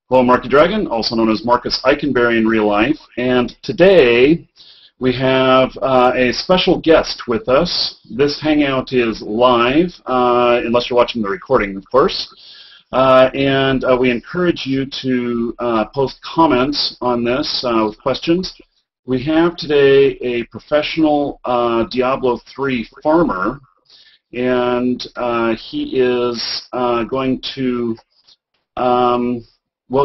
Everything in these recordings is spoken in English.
Hello, Marky Dragon, also known as Marcus Eichenberry in real life, and today we have a special guest with us. This hangout is live, unless you're watching the recording, of course, and we encourage you to post comments on this with questions. We have today a professional Diablo 3 farmer, and he is going to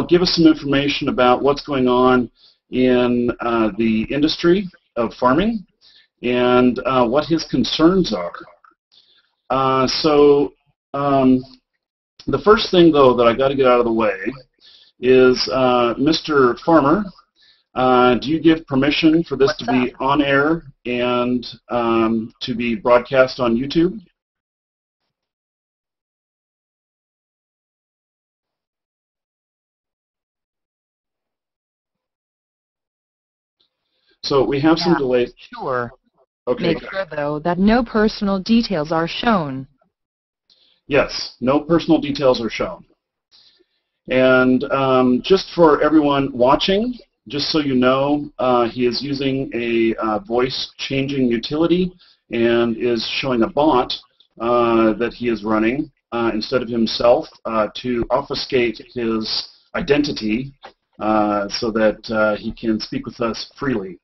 give us some information about what's going on in the industry of farming and what his concerns are. The first thing, though, that I got to get out of the way is, Mr. Farmer, do you give permission for this to be on air and to be broadcast on YouTube? So we have some delays. Sure. Okay. Make sure, though, that no personal details are shown. Yes, no personal details are shown. And just for everyone watching, just so you know, he is using a voice changing utility and is showing a bot that he is running instead of himself to obfuscate his identity so that he can speak with us freely.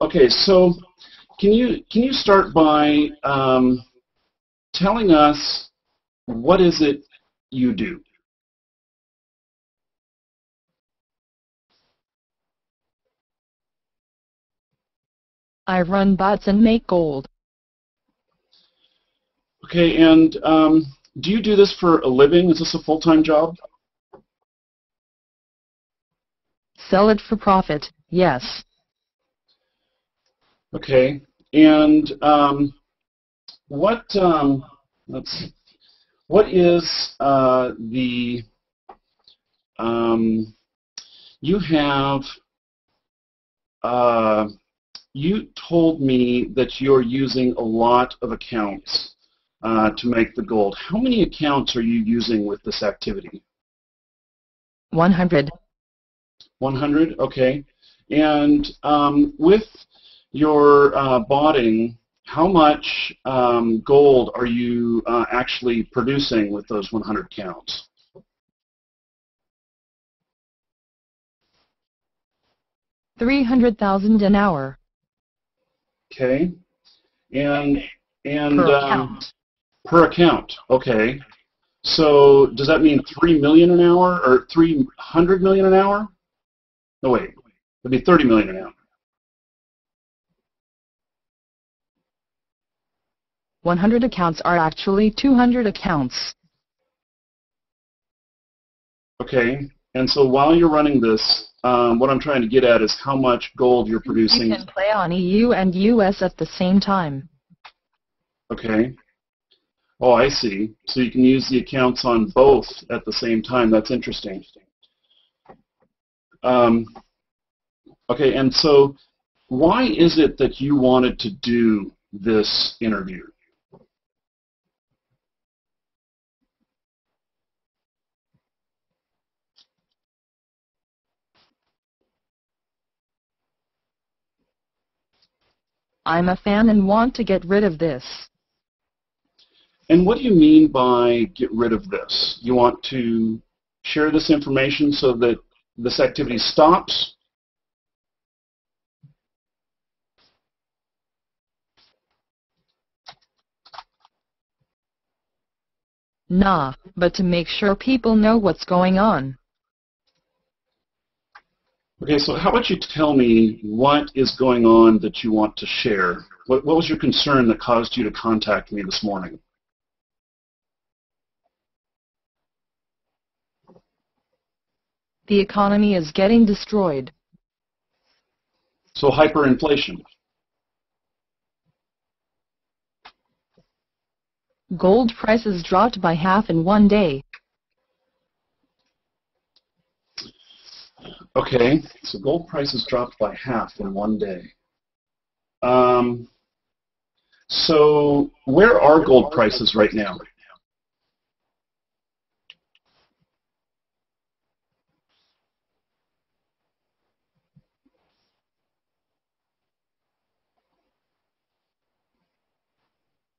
Okay, so can you start by telling us what is it you do? I run bots and make gold. Okay, and do you do this for a living? Is this a full-time job? Sell it for profit, yes. Okay, and what is the you have you told me that you're using a lot of accounts to make the gold. How many accounts are you using with this activity? 100. 100, okay. And with your botting, how much gold are you actually producing with those 100 counts? $300,000 an hour. Okay. And per account. Per account, okay. So does that mean 3 million an hour or 300 million an hour? No, wait. It'd be 30 million an hour. 100 accounts are actually 200 accounts. Okay. And so while you're running this, what I'm trying to get at is how much gold you're producing. You can play on EU and US at the same time. Okay. Oh, I see. So you can use the accounts on both at the same time. That's interesting. Okay, and so why is it that you wanted to do this interview? I'm a fan and want to get rid of this. And what do you mean by get rid of this? You want to share this information so that this activity stops? Nah, but to make sure people know what's going on. Okay, so how about you tell me what is going on that you want to share? What was your concern that caused you to contact me this morning? The economy is getting destroyed. So hyperinflation. Gold prices dropped by half in one day. Okay, so gold prices dropped by half in one day. So where are gold prices right now?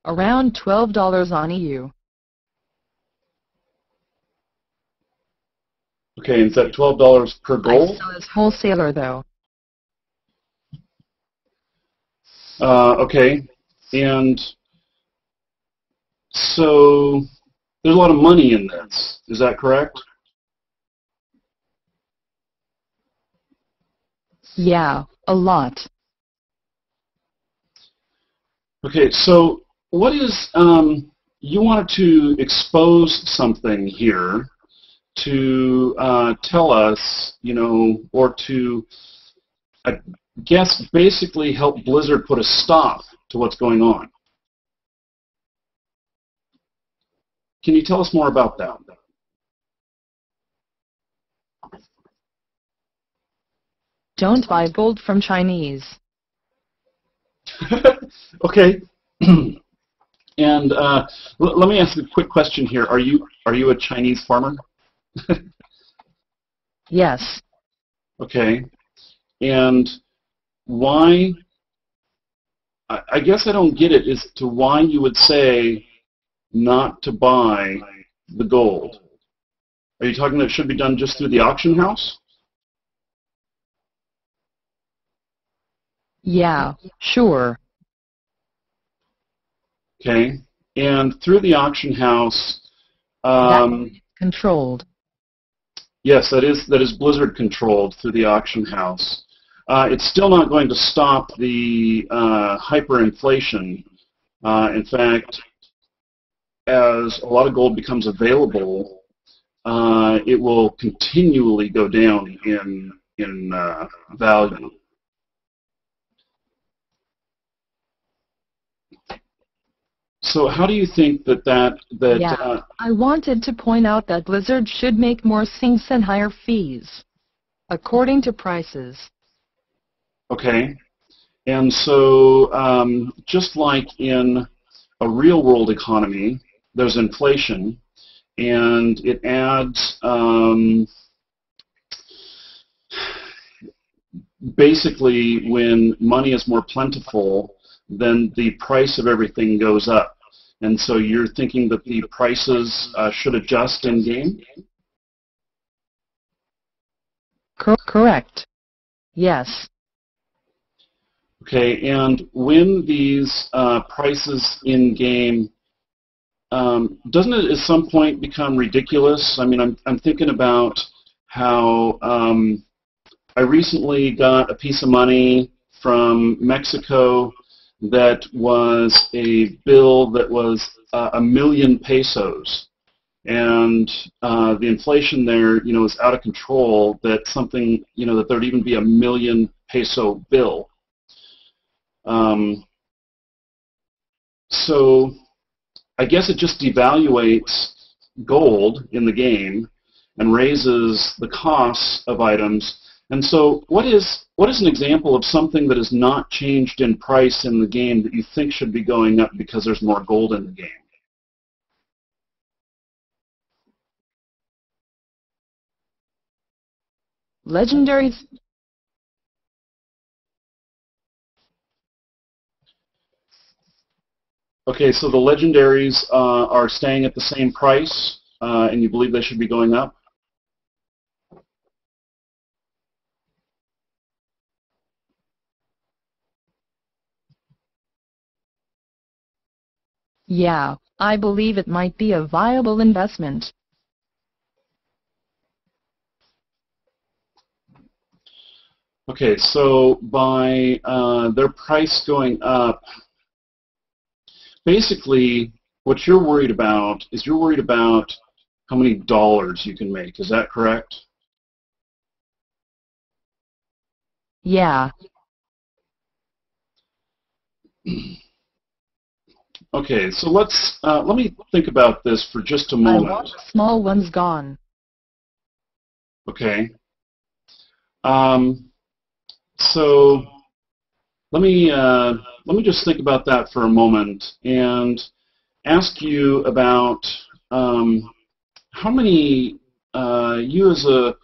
Around $12 on EU. Okay, is that $12 per I gold? sell as wholesaler though. Okay, and so there's a lot of money in this. Is that correct? Yeah, a lot. Okay, so what is, you wanted to expose something here to tell us, or to, I guess, basically help Blizzard put a stop to what's going on. Can you tell us more about that? Don't buy gold from Chinese. Okay. And let me ask a quick question here. Are you a Chinese farmer? Yes. Okay. And why? I guess I don't get it as to why you would say not to buy the gold. Are you talking that it should be done just through the auction house? Yeah, sure. Okay. And through the auction house, That's controlled. yes, that is Blizzard controlled through the auction house. It's still not going to stop the hyperinflation. In fact, as a lot of gold becomes available, it will continually go down in value. So how do you think that Yeah, I wanted to point out that Blizzard should make more things and higher fees, according to prices. okay, and so just like in a real world economy, there's inflation, and it adds basically when money is more plentiful, then the price of everything goes up. And so you're thinking that the prices should adjust in game? Correct. Yes. Okay, and when these prices in game, doesn't it at some point become ridiculous? I mean, I'm thinking about how I recently got a piece of money from Mexico that was a bill that was 1,000,000 pesos. And the inflation there, is out of control, that something, that there'd even be a 1,000,000 peso bill. So I guess it just devaluates gold in the game and raises the costs of items. And so what is an example of something that is not changed in price in the game that you think should be going up because there's more gold in the game? Legendaries. Okay, so the legendaries are staying at the same price, and you believe they should be going up? Yeah, I believe it might be a viable investment. Okay, so by their price going up, basically what you're worried about is you're worried about how many dollars you can make. Is that correct? Yeah. Okay, so let me think about this for just a I moment. want the small ones gone. Okay. So let me just think about that for a moment and ask you about how many you as a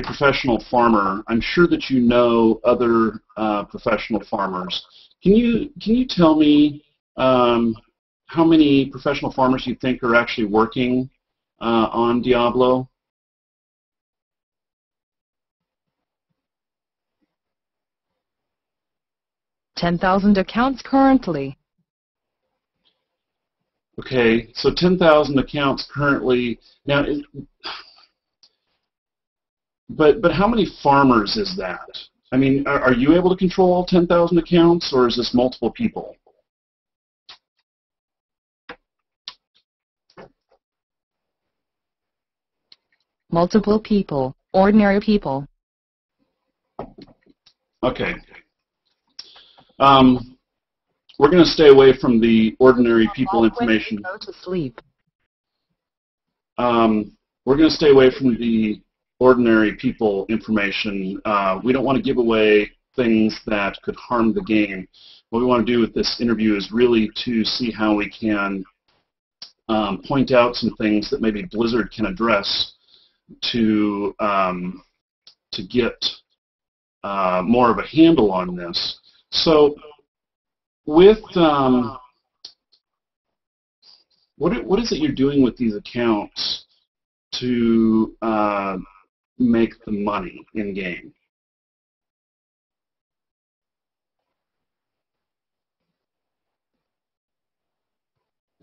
professional farmer. I'm sure that you know other professional farmers. Can you tell me how many professional farmers you think are actually working on Diablo? $10,000 accounts currently. Okay, so 10,000 accounts currently. Now, but how many farmers is that? I mean, are you able to control all 10,000 accounts, or is this multiple people? Multiple people, ordinary people. Okay. We're going to stay away from the ordinary people information. Go to sleep. We're going to stay away from the ordinary people information. We don't want to give away things that could harm the game. What we want to do with this interview is really to see how we can point out some things that maybe Blizzard can address to get more of a handle on this. So, with what is it you're doing with these accounts to make the money in game?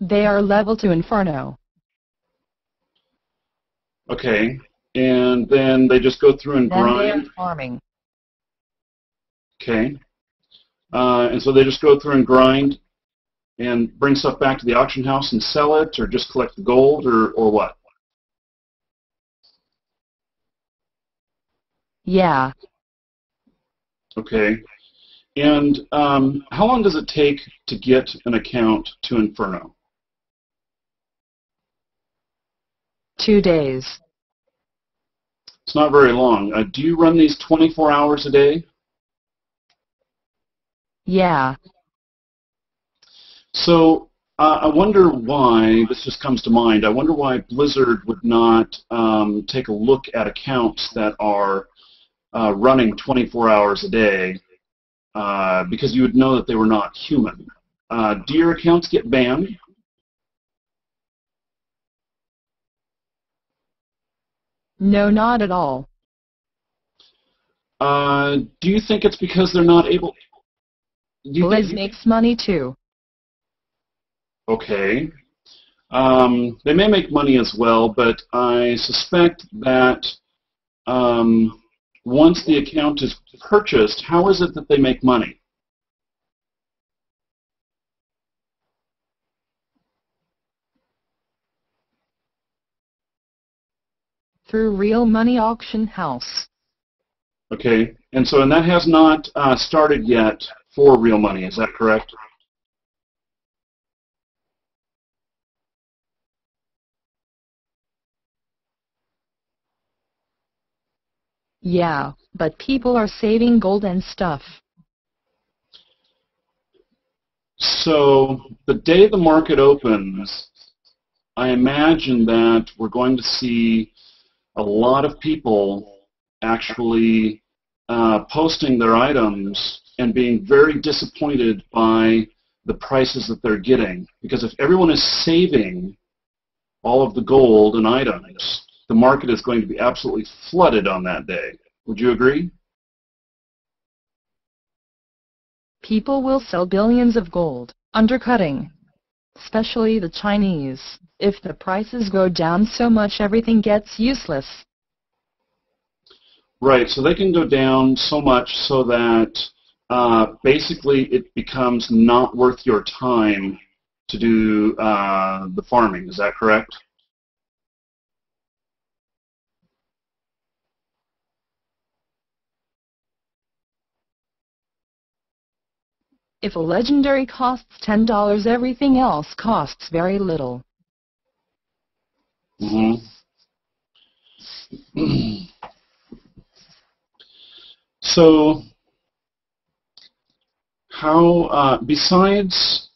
They are level to Inferno. Okay, and then they just go through and grind. Then they are farming. Okay, and so they just go through and grind and bring stuff back to the auction house and sell it, or just collect the gold, or what? Yeah. Okay, and how long does it take to get an account to Inferno? 2 days. It's not very long. Do you run these 24 hours a day? Yeah. So I wonder why, this just comes to mind, I wonder why Blizzard would not take a look at accounts that are running 24 hours a day, because you would know that they were not human. Do your accounts get banned? No, not at all. Do you think it's because they're not able... Blizz makes money too. Okay. They may make money as well, but I suspect that once the account is purchased, how is it that they make money? Through Real Money Auction House. Okay, and that has not started yet for real money, is that correct? Yeah, but people are saving gold and stuff. So the day the market opens, I imagine that we're going to see a lot of people actually posting their items and being very disappointed by the prices that they're getting. Because if everyone is saving all of the gold and items, the market is going to be absolutely flooded on that day. Would you agree? People will sell billions of gold, undercutting, especially the Chinese. If the prices go down so much, everything gets useless. Right, so they can go down so much so that basically it becomes not worth your time to do the farming. Is that correct? If a legendary costs $10, everything else costs very little. Mm-hmm. So, how besides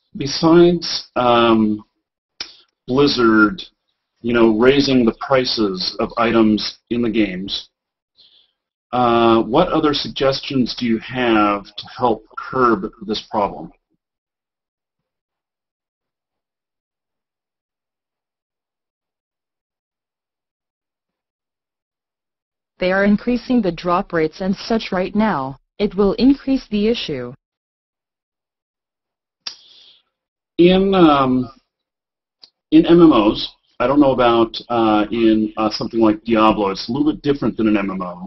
Blizzard, raising the prices of items in the games, what other suggestions do you have to help curb this problem? They are increasing the drop rates and such right now. It will increase the issue. In MMOs, I don't know about in something like Diablo. It's a little bit different than an MMO.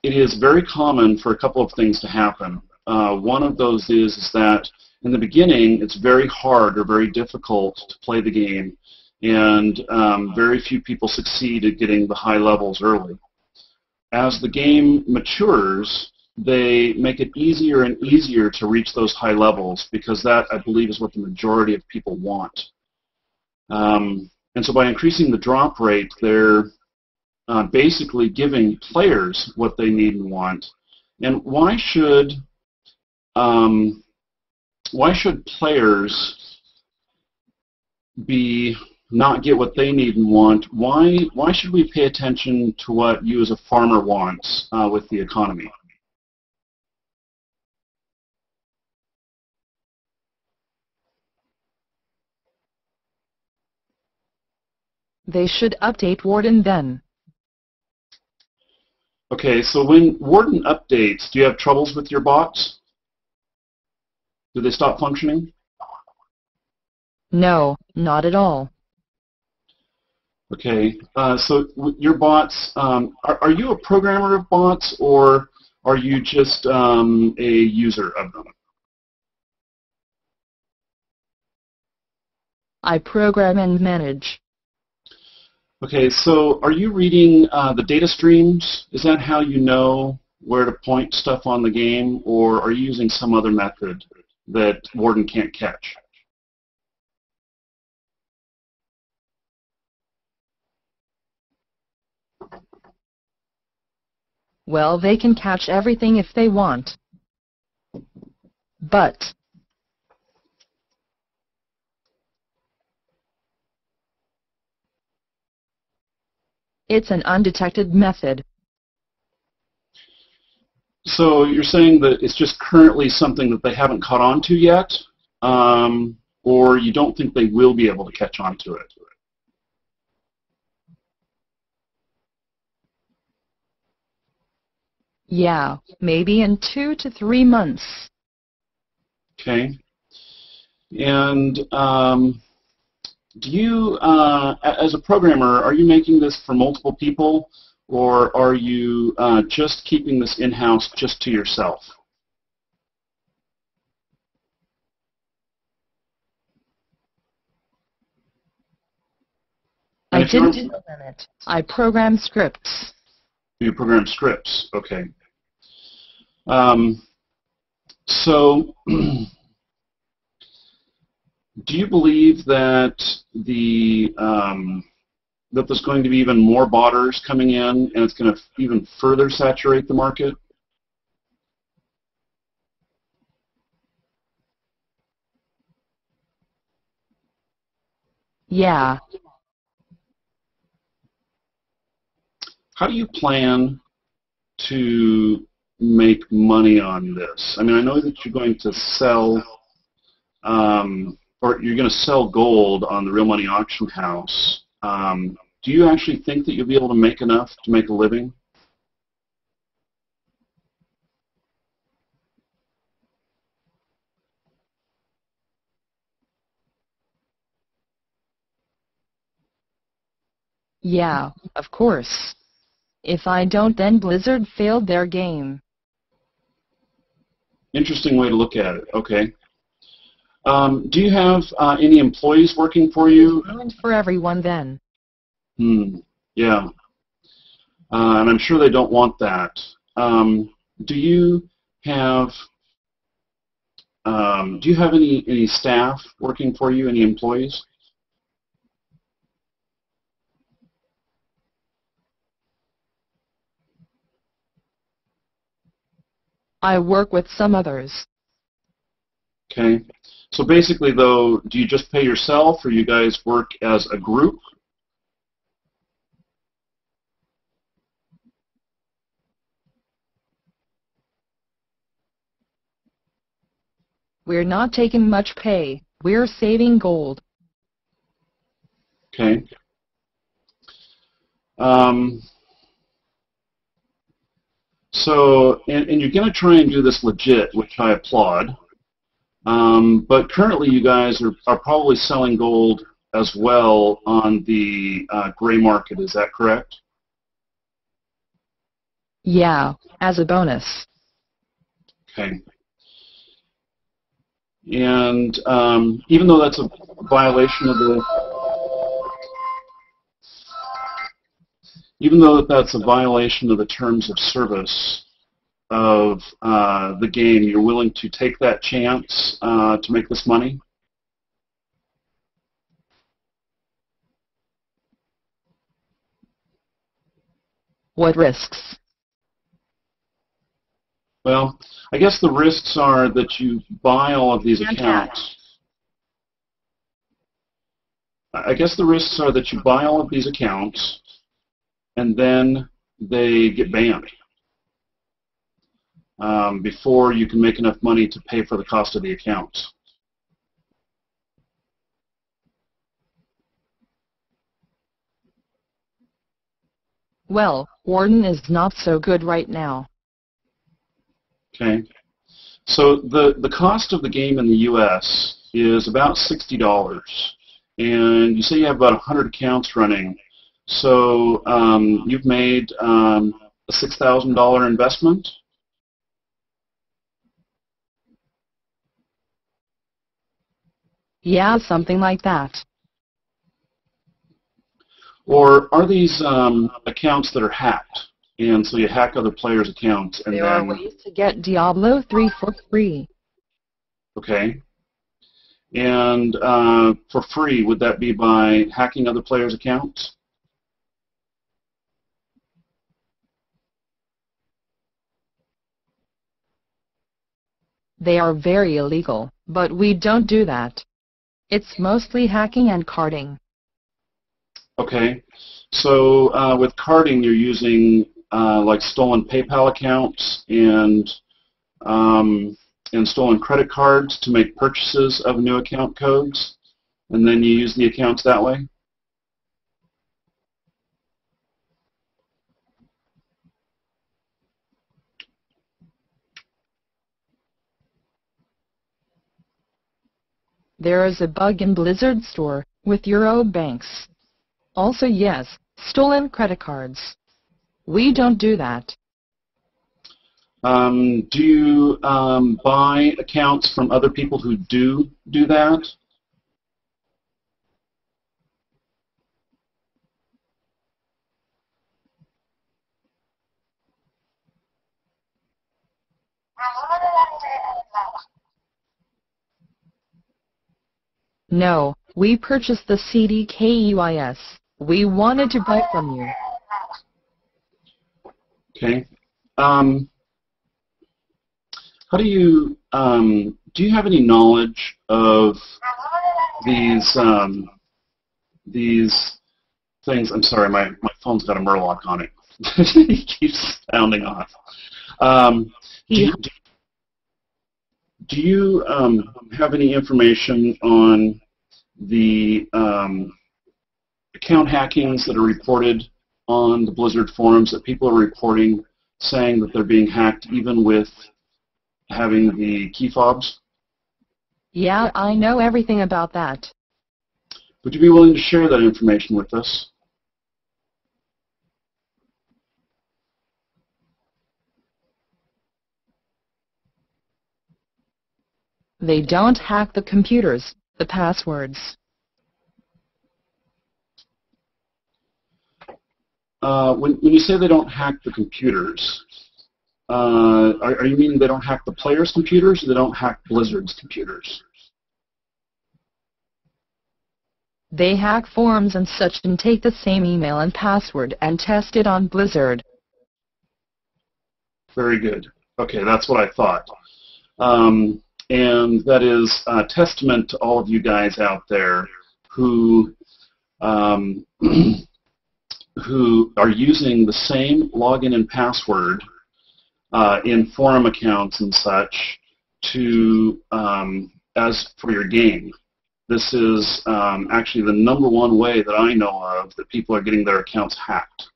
It is very common for a couple of things to happen. One of those is that in the beginning, it's very hard or very difficult to play the game, and very few people succeed at getting the high levels early. As the game matures, they make it easier and easier to reach those high levels, because that, I believe, is what the majority of people want. And so by increasing the drop rate, they're basically giving players what they need and want. And why should players not get what they need and want? Why should we pay attention to what you as a farmer wants with the economy? They should update Warden then. Okay, so when Warden updates, do you have troubles with your bots? Do they stop functioning? No, not at all. Okay, so your bots, are you a programmer of bots, or are you just a user of them? I program and manage. Okay, so are you reading the data streams? Is that how you know where to point stuff on the game, or are you using some other method that Warden can't catch? Well, they can catch everything if they want. But it's an undetected method. So you're saying that it's just currently something that they haven't caught on to yet, or you don't think they will be able to catch on to it? Yeah, maybe in 2 to 3 months. Okay. And do you, as a programmer, are you making this for multiple people, or are you just keeping this in-house just to yourself? I didn't program it. I program scripts. You program scripts, okay. So, do you believe that that there's going to be even more botters coming in, and it's going to even further saturate the market? Yeah. How do you plan to make money on this? I mean, I know that you're going to sell, or you're going to sell gold on the Real Money Auction House. Do you actually think that you'll be able to make enough to make a living? Yeah, of course. If I don't, then Blizzard failed their game. Interesting way to look at it. Okay. Do you have any employees working for you? Ruined for everyone then. Yeah. And I'm sure they don't want that. Do you have any staff working for you? Any employees? I work with some others. Okay. So basically, though, do you just pay yourself, or you guys work as a group? We're not taking much pay. We're saving gold. Okay. So, and you're going to try and do this legit, which I applaud. But currently, you guys are probably selling gold as well on the gray market. Is that correct? Yeah, as a bonus. Okay. And even though that's a violation of the, terms of service of the game, you're willing to take that chance to make this money? What risks? Well, I guess the risks are that you buy all of these accounts. I guess the risks are that you buy all of these accounts and then they get banned before you can make enough money to pay for the cost of the accounts. Well, Warden is not so good right now. Okay. So the cost of the game in the U.S. is about $60, and you say you have about 100 accounts running. So you've made a $6,000 investment. Yeah, something like that. Or are these accounts that are hacked? And so you hack other players' accounts and there are ways to get Diablo 3 for free. Okay. And for free, would that be by hacking other players' accounts? They are very illegal, but we don't do that. It's mostly hacking and carding. Okay. So with carding, you're using like stolen PayPal accounts and stolen credit cards to make purchases of new account codes, and then you use the accounts that way? There is a bug in Blizzard store with Euro banks. Also, yes, stolen credit cards. We don't do that. Do you buy accounts from other people who do that? No, we purchased the CDKEYS. We wanted to buy from you. Okay. How do you have any knowledge of these things? I'm sorry, my phone's got a Murloc on it. He keeps sounding off. Do you have any information on the account hackings that are reported on the Blizzard forums, that people are reporting saying that they're being hacked even with having the key fobs? Yeah, I know everything about that. Would you be willing to share that information with us? They don't hack the computers, the passwords. When you say they don't hack the computers, are you meaning they don't hack the players' computers, or they don't hack Blizzard's computers? They hack forums and such and take the same email and password and test it on Blizzard. Very good. Okay, that's what I thought. And that is a testament to all of you guys out there who who are using the same login and password in forum accounts and such to as for your game. This is actually the #1 way that I know of that people are getting their accounts hacked.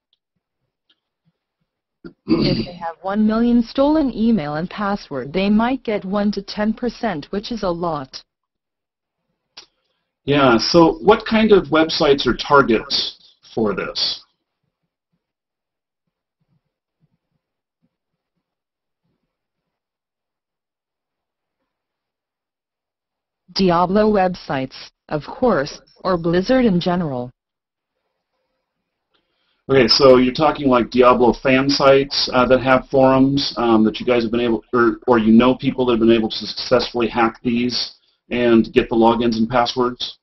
If they have 1 million stolen email and password, they might get 1 to 10%, which is a lot. Yeah, so what kind of websites are targets for this? Diablo websites, of course, or Blizzard in general. Okay, so you're talking like Diablo fan sites that have forums that you guys have been able, or you know people that have been able to successfully hack these and get the logins and passwords?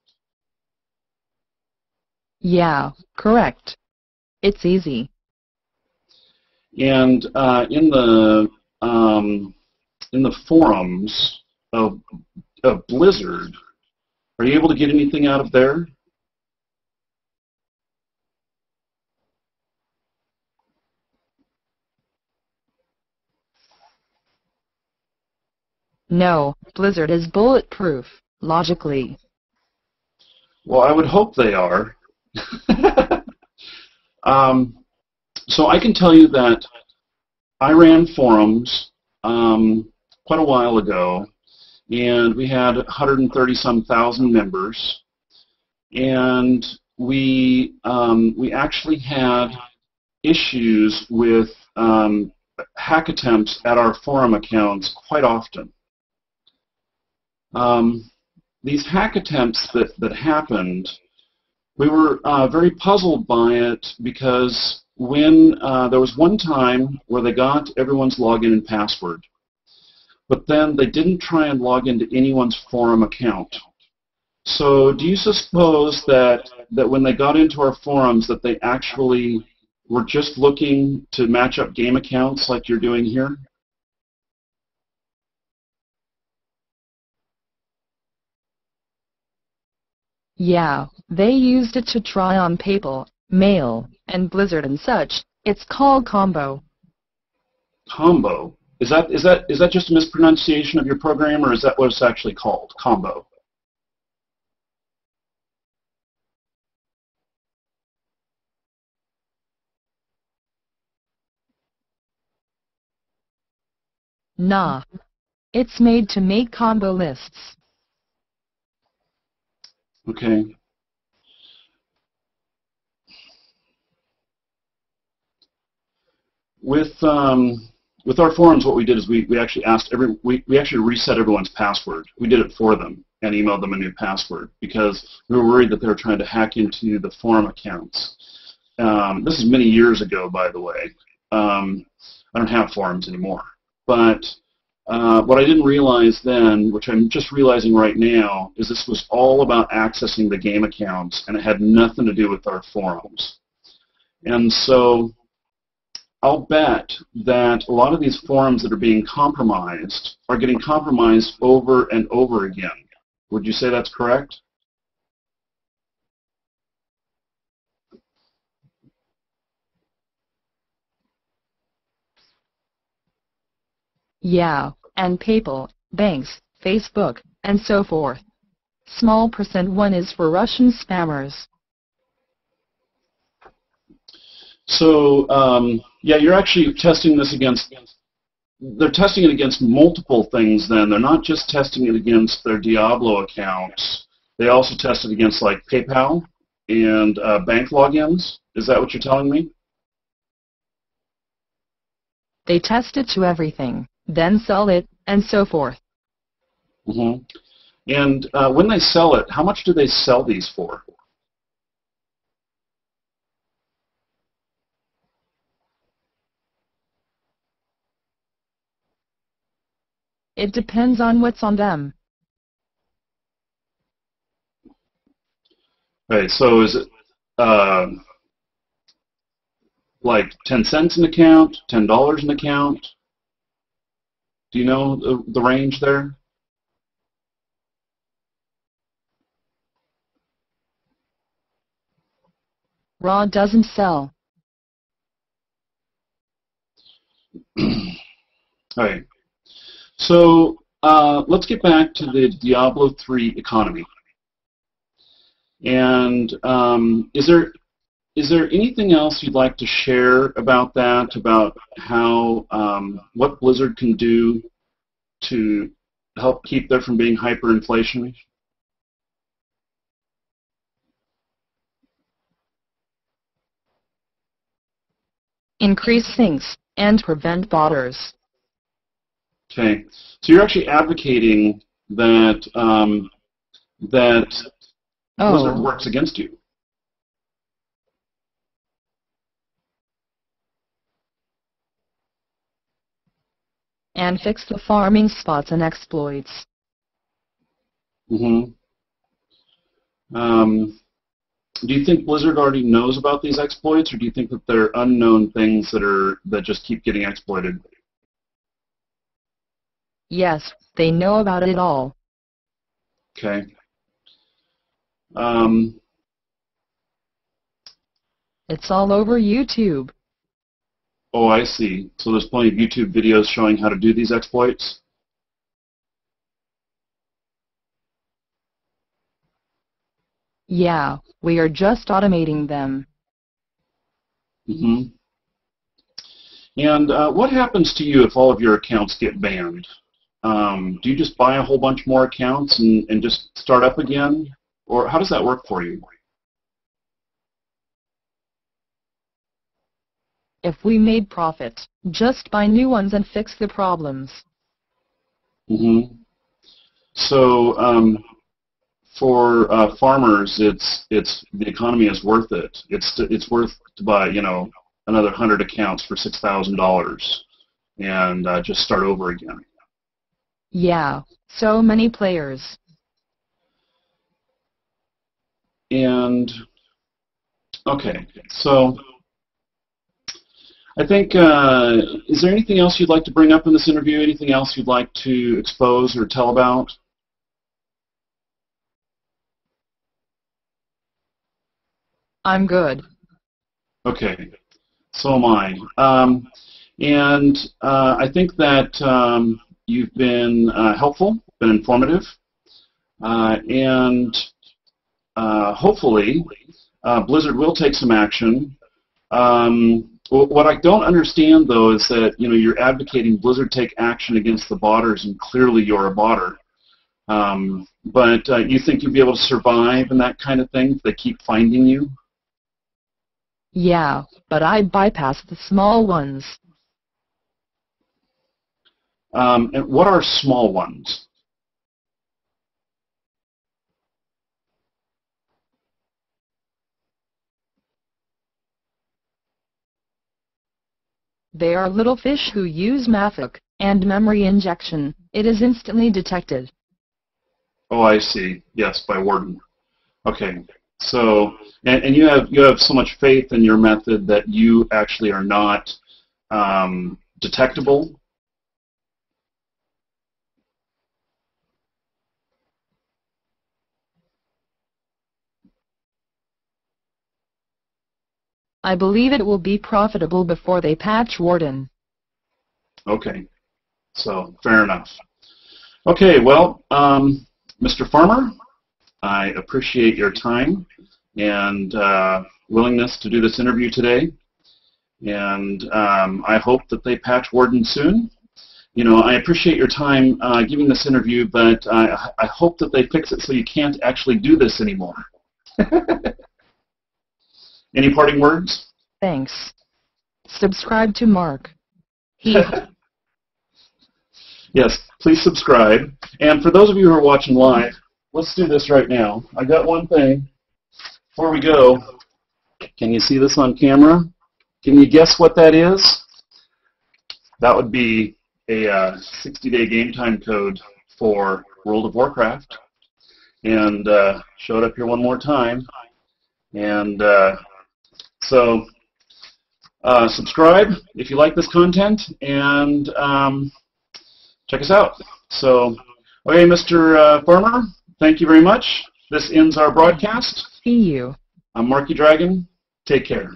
Yeah, correct. It's easy. And in the forums of Blizzard, are you able to get anything out of there? No, Blizzard is bulletproof, logically. Well, I would hope they are. So I can tell you that I ran forums quite a while ago, and we had 130-some thousand members, and we actually had issues with hack attempts at our forum accounts quite often. These hack attempts that happened, we were very puzzled by it because when there was one time where they got everyone's login and password, but then they didn't try and log into anyone's forum account. So do you suppose that when they got into our forums that they actually were just looking to match up game accounts like you're doing here? Yeah, they used it to try on PayPal, Mail, and Blizzard and such. It's called combo. Combo. Is that just a mispronunciation of your program, or is that what it's actually called? Combo. Nah, it's made to make combo lists. Okay. With our forums, what we did is we actually asked we actually reset everyone's password. We did it for them and emailed them a new password because we were worried that they were trying to hack into the forum accounts. This is many years ago, by the way. I don't have forums anymore. But what I didn't realize then, which I'm just realizing right now, is this was all about accessing the game accounts, and it had nothing to do with our forums. And so I'll bet that a lot of these forums that are being compromised are getting compromised over and over again. Would you say that's correct? Yeah, and PayPal, banks, Facebook, and so forth. Small percent one is for Russian spammers. So, yeah, you're actually testing this against, they're testing it against multiple things then. They're not just testing it against their Diablo accounts. They also test it against, like, PayPal and bank logins. Is that what you're telling me? They test it to everything, then sell it, and so forth. Mm-hmm. And when they sell it, how much do they sell these for? It depends on what's on them. Okay, so is it like 10 cents an account, $10 an account? Do you know the range there? Raw doesn't sell. All right. So let's get back to the Diablo 3 economy. And is there is there anything else you'd like to share about that, about how, what Blizzard can do to help keep there from being hyperinflation? Increase sinks and prevent botters. Okay, so you're actually advocating that that Blizzard Oh, works against you. and fix the farming spots and exploits. Mm-hmm. Do you think Blizzard already knows about these exploits, or do you think that they're unknown things that just keep getting exploited? Yes, they know about it all. Okay. Um, It's all over YouTube. oh, I see. So there's plenty of YouTube videos showing how to do these exploits? Yeah, we are just automating them. Mm-hmm. And what happens to you if all of your accounts get banned? Do you just buy a whole bunch more accounts and just start up again? Or how does that work for you? If we made profit, just buy new ones and fix the problems. Mm-hmm. So for farmers, it's the economy is worth it. It's worth to buy, you know, another 100 accounts for $6,000 and just start over again. Yeah, so many players. And okay, so I think, is there anything else you'd like to bring up in this interview? Anything else you'd like to expose or tell about? I'm good. Okay, so am I. And I think that you've been helpful, been informative, and hopefully Blizzard will take some action. What I don't understand, though, is that you're advocating Blizzard take action against the botters, and clearly you're a botter. But you think you'll be able to survive and that kind of thing if they keep finding you? Yeah, but I bypassed the small ones. And what are small ones? They are little fish who use Mathok and memory injection. It is instantly detected. Oh, I see. Yes, by Warden. Okay. So, and you have so much faith in your method that you actually are not detectable. I believe it will be profitable before they patch Warden. Okay. So, fair enough. Okay, well, Mr. Farmer, I appreciate your time and willingness to do this interview today. And I hope that they patch Warden soon. I appreciate your time giving this interview, but I hope that they fix it so you can't actually do this anymore. Any parting words? Thanks. Subscribe to Mark. He Yes, please subscribe. And for those of you who are watching live, let's do this right now. I got one thing. Before we go, can you see this on camera? Can you guess what that is? That would be a 60-day game time code for World of Warcraft. And show it up here one more time. And so subscribe if you like this content, and check us out. So, okay, Mr. Farmer, thank you very much. This ends our broadcast. see you. I'm Marky Dragon. Take care.